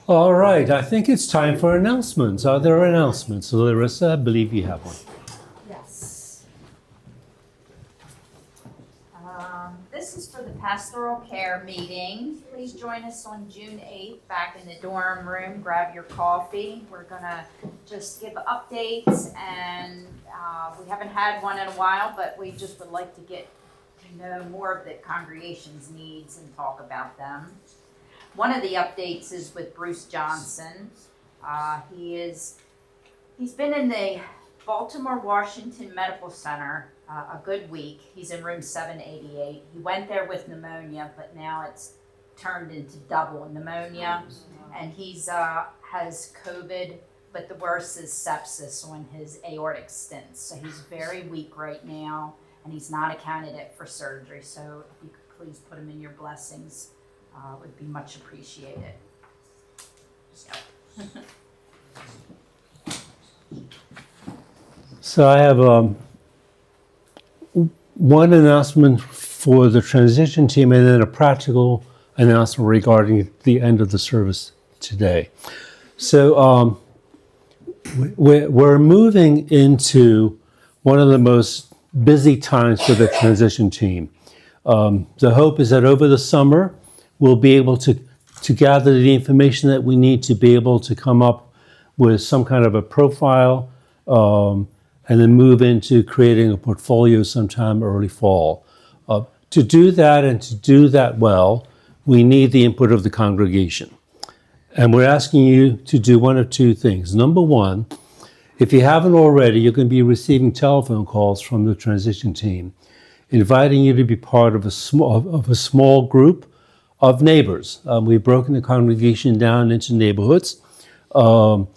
All right, I think it's time for announcements. Are there announcements? Larissa, I believe you have one. Yes. This is for the pastoral care meeting. Please join us on June 8th back in the dorm room. Grab your coffee. We're going to just give updates, and we haven't had one in a while, but we just would like to get to know more of the congregation's needs and talk about them. One of the updates is with Bruce Johnson. He's been in the Baltimore Washington Medical Center a good week. He's in room 788. He went there with pneumonia, but now it's turned into double pneumonia, and he's has COVID, but the worst is sepsis on his aortic stents. So he's very weak right now, and he's not a candidate for surgery. So if you could please put him in your blessings, would be much appreciated. So I have one announcement for the transition team and then a practical announcement regarding the end of the service today. So we're moving into one of the most busy times for the transition team. The hope is that over the summer, we'll be able to gather the information that we need to be able to come up with some kind of a profile, and then move into creating a portfolio sometime early fall. To do that and to do that well, we need the input of the congregation. And we're asking you to do one of two things. Number one, if you haven't already, you're going to be receiving telephone calls from the transition team, inviting you to be part of a small group of neighbors. We've broken the congregation down into neighborhoods, and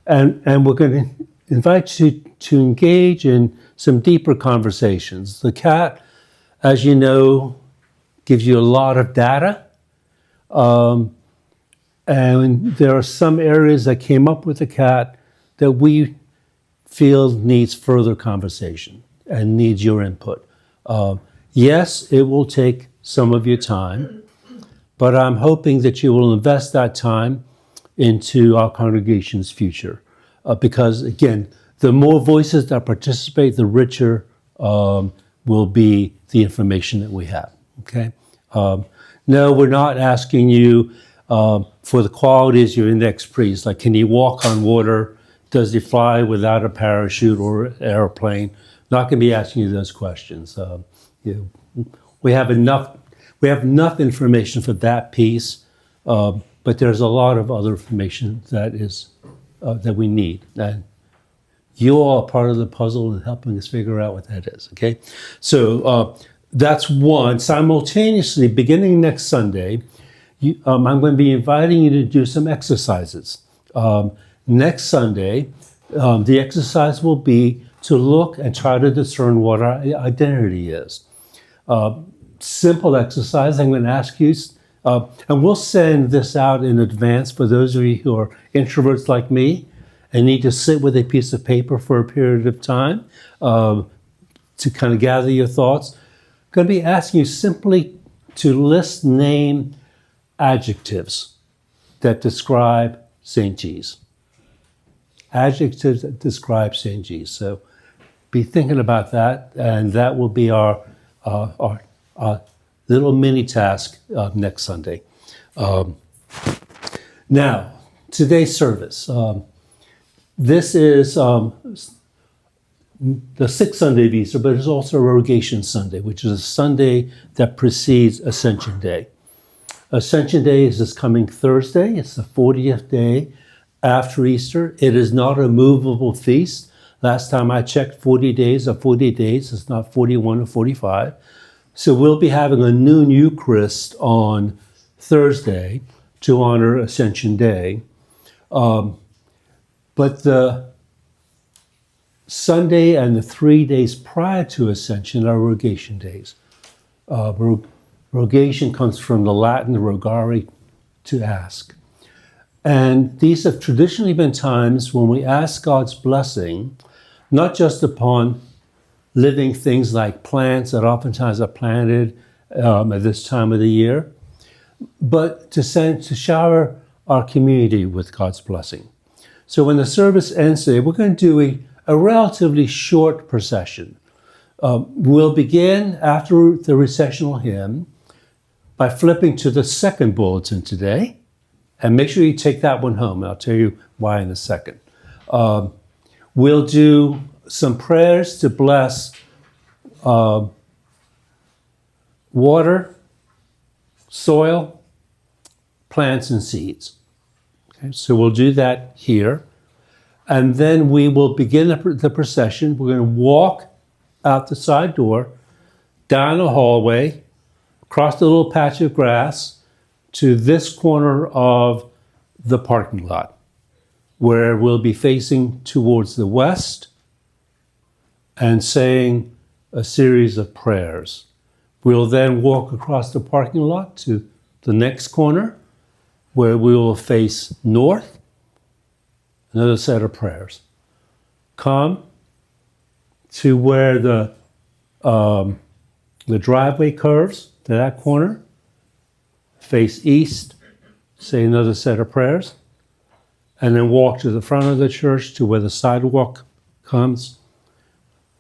we're going to invite you to engage in some deeper conversations. The CAT, as you know, gives you a lot of data, and there are some areas that came up with the CAT that we feel needs further conversation and needs your input. Yes, it will take some of your time, but I'm hoping that you will invest that time into our congregation's future. Because again, the more voices that participate, the richer will be the information that we have, okay? No, we're not asking you for the qualities of your index priest, like can he walk on water? Does he fly without a parachute or airplane? Not going to be asking you those questions. We have enough information for that piece, but there's a lot of other information that we need. And you all are part of the puzzle in helping us figure out what that is, okay? So that's one. Simultaneously, beginning next Sunday, I'm going to be inviting you to do some exercises. Next Sunday, the exercise will be to look and try to discern what our identity is. Simple exercise. I'm going to ask you, and we'll send this out in advance for those of you who are introverts like me and need to sit with a piece of paper for a period of time to kind of gather your thoughts. I'm going to be asking you simply to name adjectives that describe St. G's. Adjectives that describe St. G's. So be thinking about that, and that will be our little mini task next Sunday. Now, today's service. This is the sixth Sunday of Easter, but it's also Rogation Sunday, which is a Sunday that precedes Ascension Day. Ascension Day is this coming Thursday. It's the 40th day after Easter. It is not a movable feast. Last time I checked, 40 days are 40 days. It's not 41 or 45. So we'll be having a noon Eucharist on Thursday to honor Ascension Day. But the Sunday and the 3 days prior to Ascension are Rogation days. Rogation comes from the Latin rogare, to ask. And these have traditionally been times when we ask God's blessing, not just upon living things like plants that oftentimes are planted at this time of the year, but to shower our community with God's blessing. So when the service ends today, we're going to do a relatively short procession. We'll begin after the recessional hymn by flipping to the second bulletin today. And make sure you take that one home. I'll tell you why in a second. We'll do some prayers to bless water, soil, plants, and seeds. Okay, so we'll do that here. And then we will begin the procession. We're going to walk out the side door, down the hallway, across the little patch of grass to this corner of the parking lot, where we'll be facing towards the west and saying a series of prayers. We'll then walk across the parking lot to the next corner, where we will face north, another set of prayers. Come to where the driveway curves to that corner, face east, say another set of prayers, and then walk to the front of the church to where the sidewalk comes,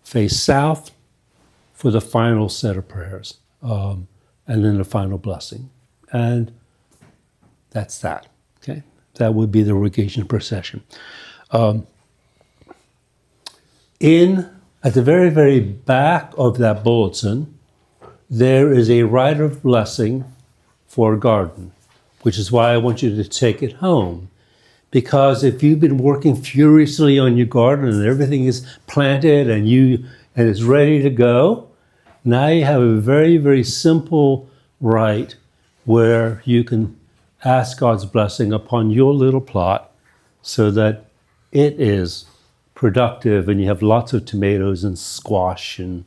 face south for the final set of prayers, and then the final blessing. And that's that, okay? That would be the irrigation procession. At the very, very back of that bulletin, there is a rite of blessing for a garden, which is why I want you to take it home. Because if you've been working furiously on your garden and everything is planted and it's ready to go, now you have a very, very simple rite where you can ask God's blessing upon your little plot so that it is productive and you have lots of tomatoes and squash and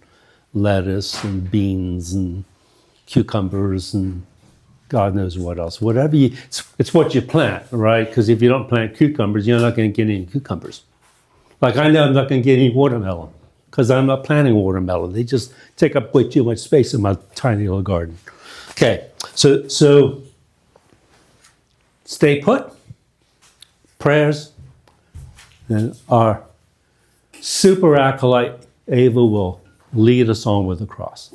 lettuce and beans and cucumbers and God knows what else. Whatever it's what you plant, right? Because if you don't plant cucumbers, you're not going to get any cucumbers. Like I know I'm not going to get any watermelon because I'm not planting watermelon. They just take up way too much space in my tiny little garden. Okay, so stay put, prayers, then our super acolyte Ava will lead us on with the cross.